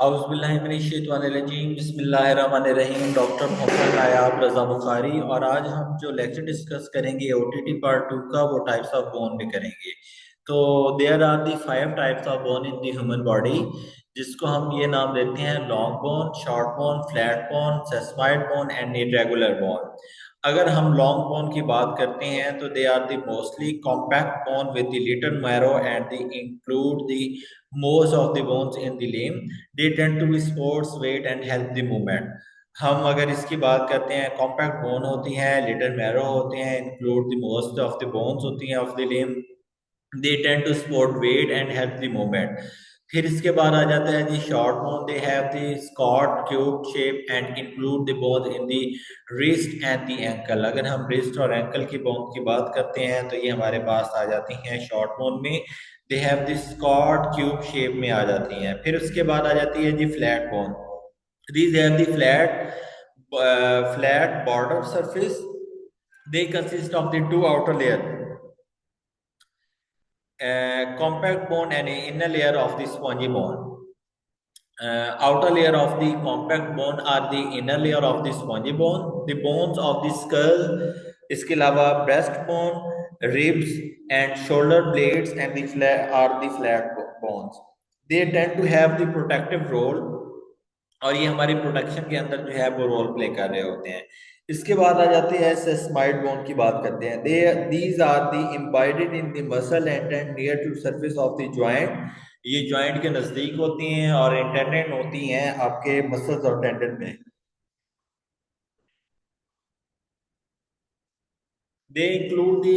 औज़ुबिल्लाहिमिनश्शैतानिर्रजीम बिस्मिल्लाहिर्रहमानिर्रहीम। डॉक्टर मोहम्मद नायाब रज़ा बुखारी। और आज हम जो लेक्चर डिस्कस करेंगे ओटीटी पार्ट 2 का, वो टाइप्स ऑफ बोन में करेंगे। तो there are the 5 types of bone in the human body, जिसको हम ये नाम देते हैं long bone, short bone, flat bone, sesamoid bone and irregular bone. अगर हम लॉन्ग बोन की बात करते हैं तो they are the mostly compact bone with the little marrow and the include the most of the bones in the limb. They tend to be sports weight and help the movement. हम अगर इसकी बात करते हैं, compact bone होती हैं, little marrow होते हैं, include the most of the bones होती हैं of the limb. They tend to support weight and help the movement. फिर इसके बाद आ जाता है जी short bone. They have the Scott cube shape and include the bone in the wrist and the ankle. अगर हम रिस्ट और एंकल की बोन की बात करते हैं तो ये हमारे पास आ जाती हैं शॉर्ट बोन में। They have the Scott cube shape में आ जाती हैं। फिर उसके बाद आ जाती है जी flat bone. These have the flat border surface. They consist of the two outer layer, compact bone and inner layer of the spongy bone. Outer layer of the compact bone are the inner layer of the spongy bone. The bones of the skull, इसके अलावा breast bone, ribs and shoulder blades and the are the flat bones. They tend to have the protective role, और ये हमारी protection के अंदर जो है वो रोल प्ले कर रहे होते हैं। इसके बाद आ जाते हैं सेस्माइड बोन की बात करते हैं। They these are the embedded in the muscle and near to surface of the joint. ये जॉइंट के नजदीक होती हैं और इंटरनेट होती हैं आपके मसल्स और टेंडन में। They include the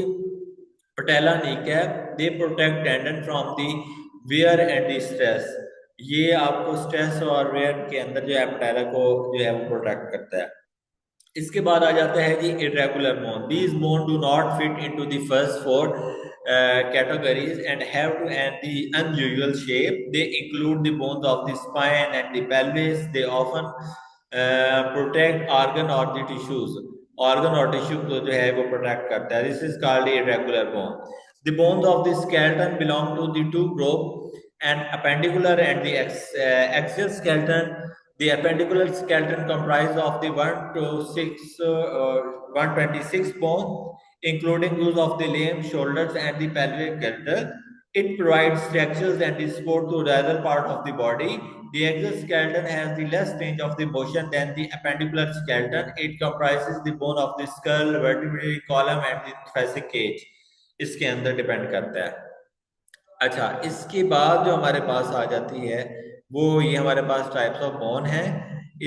patella knee cap. They protect tendon from the wear and the stress. ये आपको स्ट्रेस और वेयर के अंदर जो है पटेला को जो है वो प्रोटेक्ट करता है। इसके बाद आ जाता है जी irregular bone. These bone do not fit into the first four categories and have to and the unusual shape. They include the bones of the spine and the pelvis. They often protect organ or the tissues. Organ और tissue को जो है वो protect करता है। This is called irregular bone. The bones of the skeleton belong to the two group, and appendicular and the axial skeleton. The appendicular skeleton comprises of the 126 bone, including those of the limbs, shoulders, and the pelvic girdle. It provides structures and support to the other part of the body. The axial skeleton has the less range of the motion than the appendicular skeleton. It comprises the bone of the skull, vertebrae column, and the thoracic cage. इसके अंदर depend करता है। अच्छा, इसके बाद जो हमारे पास आ जाती है वो ये हमारे पास टाइप्स ऑफ बोन है।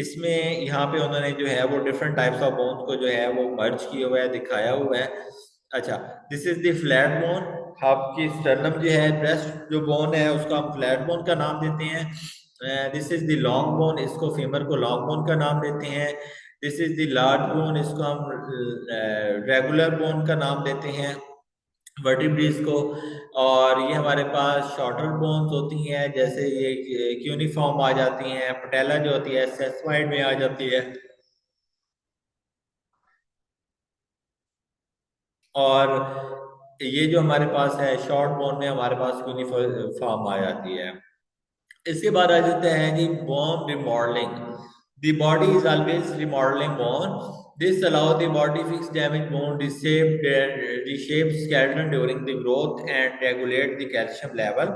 इसमें यहाँ पे उन्होंने जो है वो डिफरेंट टाइप्स ऑफ बोन को जो है वो मर्ज किया हुआ है, दिखाया हुआ है। अच्छा, this is the flat bone. आपकी स्टर्नम जो है, ब्रेस्ट जो बोन है उसको हम फ्लैट बोन का नाम देते हैं। This is the long bone, इसको फीमर को लॉन्ग बोन का नाम देते हैं। This is the large bone, इसको हम रेगुलर बोन का नाम देते हैं, वर्टिब्रेस को। और ये हमारे पास शॉर्टर बोन्स होती हैं, जैसे ये क्यूनिफॉर्म आ जाती हैं। पटेला जो होती है सेस्माइड में आ जाती है, और ये जो हमारे पास है शॉर्ट बोन में हमारे पास क्यूनिफॉर्म आ जाती है। इसके बाद आ जाते हैं जी bone remodelling. The body is always remodeling bone. This allows the body fix damaged bone, reshape skeleton during the growth, and regulate the calcium level.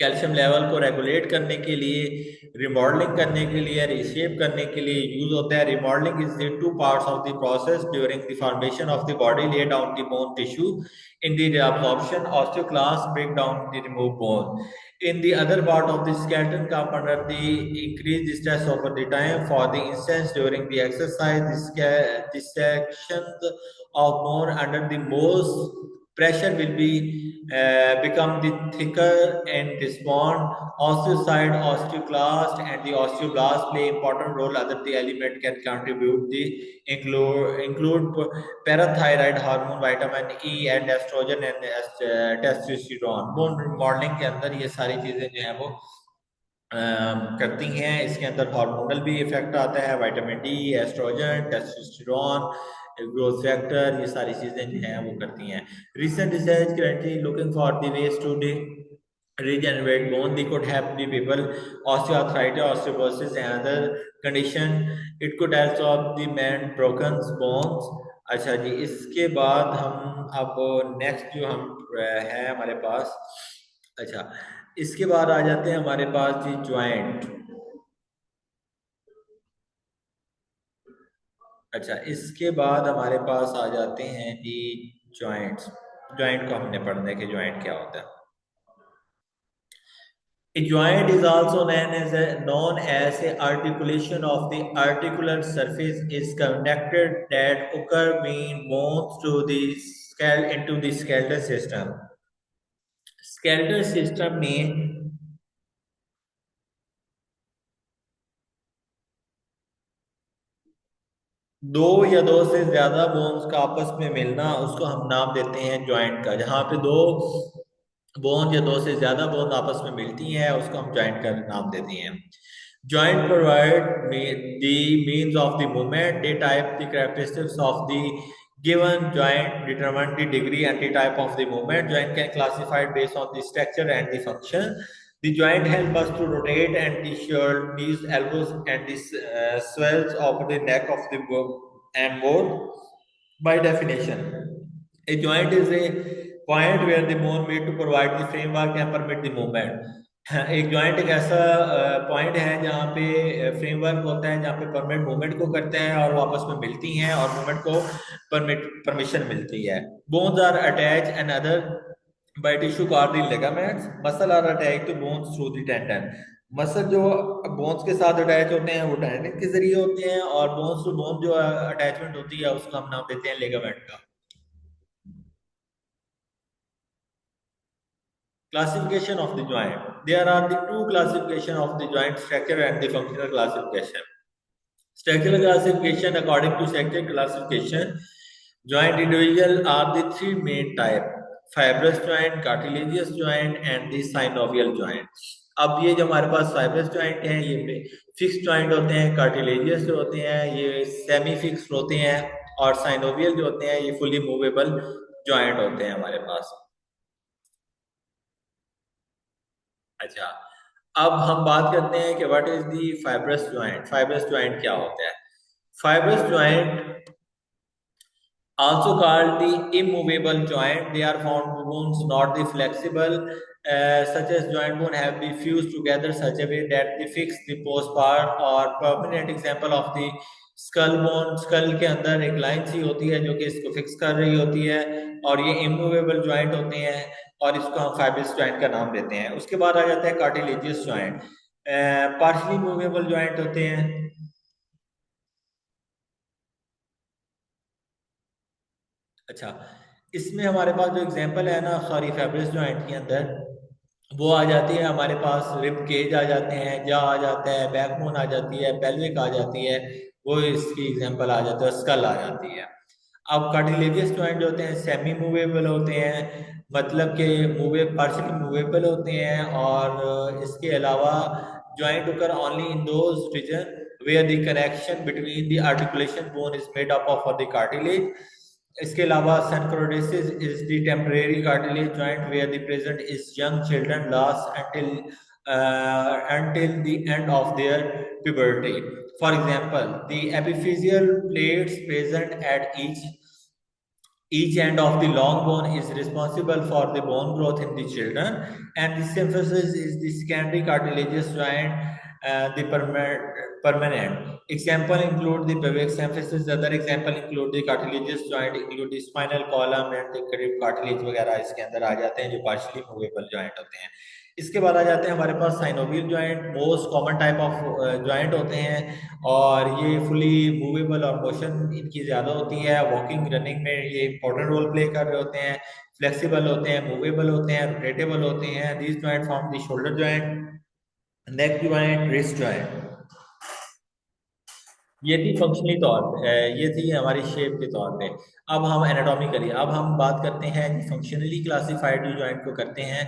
Calcium level को रेगुलेट करने के लिए, रिमॉडलिंग करने के लिए, रिशेप करने के लिए यूज होता है। Remodelling is the two parts of the process during the formation of the body lay down the bone tissue in the absorption osteoclast break down the removed bone in the other part of the skeleton come under the increased stress over the time. For the instance, during the exercise, the sections of bone under the most pressure will be become the thicker and respond. Osteocyte, osteoclast, and the osteoblast play important role. Other the element can contribute. The include parathyroid hormone, vitamin E, and estrogen and testosterone. Bone remodeling के अंदर ये सारी चीजें जो है वो करती हैं। इसके अंदर हार्मोनल भी इफेक्ट आता है, vitamin D, estrogen, testosterone, growth factor, ये सारी चीजें जो हैं वो करती हैं। Recent research currently looking for the ways to regenerate bone. They could have the people osteoarthritis, osteoporosis, and other condition. It could also have the man broken bones. अच्छा जी, इसके बाद हम अब नेक्स्ट जो हम है हमारे पास, अच्छा इसके बाद आ जाते हैं हमारे पास जी ज्वाइंट। अच्छा इसके बाद हमारे पास आ जाते हैं जी ज्वाइंट्स। ज्वाइंट को हमने पढ़ना है कि ज्वाइंट क्या होता है। A joint is also known as a articulation of the articular surface is connected that occur between bones to the into the skeletal system. Skeletal system में दो या दो से ज्यादा बोन्स का आपस में मिलना, उसको हम नाम देते हैं जॉइंट का। जहां पे दो बोन या दो से ज्यादा बोन आपस में मिलती हैं उसको हम जॉइंट का नाम देते हैं। Joint provide the means of the movement, they type the characteristics of the given joint, determine the degree and the type of the movement. Joint can classified based on the structure and the function. The joint help us to rotate and the shoulder, knees, elbows, and the swells of the neck of the and more. By definition, a joint is a point where the bone made to provide the framework and permit the movement. एक joint एक ऐसा point है जहाँ पे framework होता है, जहाँ पे परमिट मूवमेंट को करते हैं और वो आपस में मिलती हैं और मूवमेंट को परमिशन मिलती है। Bones are attach and other by tissue called the ligaments. Muscle are attach to bones through the tendon. Muscle जो बोन्स के साथ अटैच होते हैं वो टेंडन के जरिए होते हैं, और बोन्स टू बोन जो अटैचमेंट होती है उसको हम नाम देते हैं लिगामेंट का। Classification of the joint. There are the two classification of the joint: structure and the functional classification. Structural classification, according to structural classification, joint individual are the three main type: fibrous joint, cartilaginous joint, and the synovial joint. अब ये जो हमारे पास fibrous joint हैं ये fix joint होते हैं, cartilaginous जो होते हैं ये सेमी फिक्स होते हैं, और साइनोवियल जो होते हैं ये फुली मूवेबल जॉइंट होते हैं हमारे पास। अच्छा अब हम बात करते हैं कि what is the fibrous joint. Fibrous joint क्या होता है? Fibrous joint also called the immovable joint. They are found bones, not the flexible, such as joint bone have been fused together such a way that they fix the post part, or permanent example of the skull bone. Skull के अंदर एक line सी होती है जो कि इसको fix कर रही होती है, और ये इमूवेबल ज्वाइंट होते हैं और इसको हम फाइब्रस ज्वाइंट का नाम देते हैं। उसके बाद आ जाता है cartilaginous joint. Partially movable joint होते हैं। अच्छा इसमें हमारे पास जो एग्जांपल है ना खारी फैब्रिस जॉइंट के अंदर, वो आ जाती है हमारे पास रिब केज आ जाते हैं, जा आ जाता है, बैकबोन आ जाती है, पेल्विक आ जाती है, वो इसकी एग्जांपल आ जाता है, स्कल आ जाती है। अब कार्टिलेजियस जॉइंट जो होते हैं सेमी मूवेबल होते हैं, मतलब कि पार्शियली मूवेबल होते हैं, और इसके अलावा joint occur only in those region where the connection between the articulation bone is made up of the cartilage. इसके अलावा synchondrosis is the temporary cartilage joint where the present is young children last until the end of their puberty. For example, the epiphyseal plates present at each end of the long bone is responsible for the bone growth in the children, and the symphysis is the secondary cartilaginous joint, the permanent. Example include the pelvic symphysis. Other example include the cartilaginous joint, include the spinal column and the crib cartilage वगैरह इसके अंदर आ जाते हैं जो partially movable joint होते हैं। इसके बाद आ जाते हैं हमारे पास synovial joint. Most common type of joint होते हैं, और ये फुली मूवेबल और मोशन इनकी ज़्यादा होती है। वॉकिंग रनिंग में ये इंपॉर्टेंट रोल प्ले कर रहे होते हैं। फ्लेक्सिबल होते हैं, मूवेबल होते हैं, रोटेटेबल होते हैं। This joint form the shoulder joint, neck joint, wrist joint. ये थी फंक्शनली तौर पे, ये थी हमारी शेप के तौर पे। अब हम एनाटॉमिकली अब हम बात करते हैं फंक्शनली क्लासिफाइड जो जॉइंट को करते हैं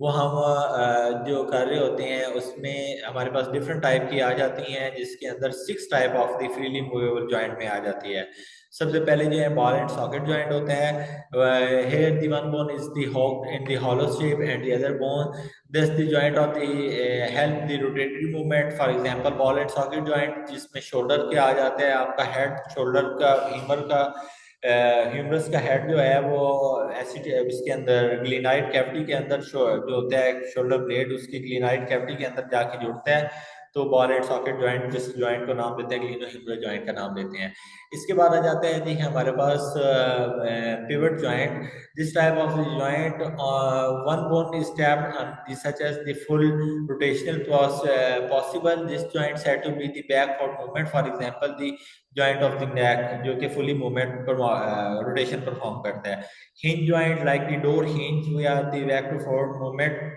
वो हम जो कर रहे होते हैं उसमें हमारे पास डिफरेंट टाइप की आ जाती हैं, जिसके अंदर 6 type of the freely movable joint में आ जाती है। सबसे पहले जो है बॉल एंड सॉकेट जॉइंट होता है। Here the one bone is the in the hollow shape and the other bone this the joint of the help the rotatory movement. For example ball and socket joint जिसमें shoulder के आ जाता है, आपका head shoulder का हीमर का humerus का head जो है वो एसिड इसके अंदर ग्लिनाइड कैविटी के अंदर जो होता है शोल्डर ब्लेड, उसकी ग्लिनाइड कैविटी के अंदर जाके जुड़ता है। तो बॉल एंड सॉकेट जॉइंट जिस जॉइंट को नाम देते हैं ग्लिनो ह्यूमरस जॉइंट का नाम देते हैं। इसके बाद आ जाता है जी हमारे पास pivot joint. This type of joint one bone is tapped on such as the full rotational possible. This joint said to be the backward movement. For example, the joint of the neck जो कि fully movement पर rotation perform करता है। Hinge joint like the door hinge, we are the back to forward movement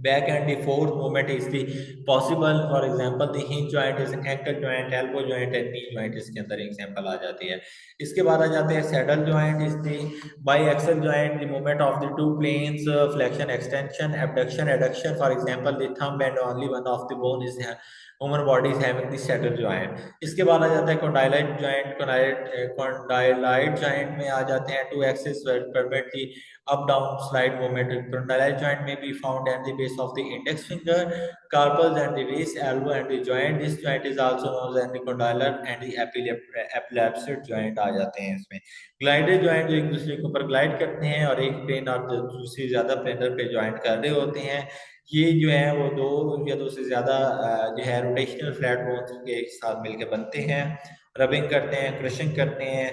back and the fourth movement is the possible. For example, the hinge joint is ankle joint, elbow joint and knee joint इसके अंदर example आ जाती है। इसके बाद आ जाते हैं saddle joint is the biaxial joint, the movement of the two planes, flexion extension abduction adduction. For example, the thumb and only one of the bone is human body is having the saddle joint. इसके बाद आ जाता है condylite joint। condylite joint में आ जाते हैं two axis permit the up down slide movement. Condylite joint may be found at the base of the index finger, carpals and the wrist, elbow and the joint. This joint is also known as the condylar and the epilepsy joint आ जाते हैं इसमें। Glider joint जो एक दूसरे के ऊपर glide करते हैं और एक प्लेन और दूसरी ज्यादा प्लेनर पे ज्वाइंट कर रहे होते हैं। ये जो है वो दो या दो से ज्यादा जो है रोटेशनल फ्लैट बोन्स के साथ मिलकर बनते हैं, रबिंग करते हैं, क्रशिंग करते हैं।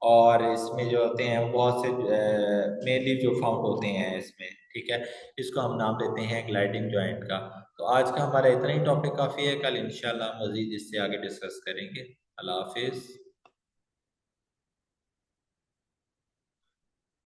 और इसमें जो होते हैं वो बहुत से मेनली जो फाउंड होते हैं इसमें, ठीक है। इसको हम नाम देते हैं ग्लाइडिंग ज्वाइंट का। तो आज का हमारा इतना ही टॉपिक काफी है, कल इंशाल्लाह मजीद इससे आगे डिस्कस करेंगे। अल्लाह हाफिज।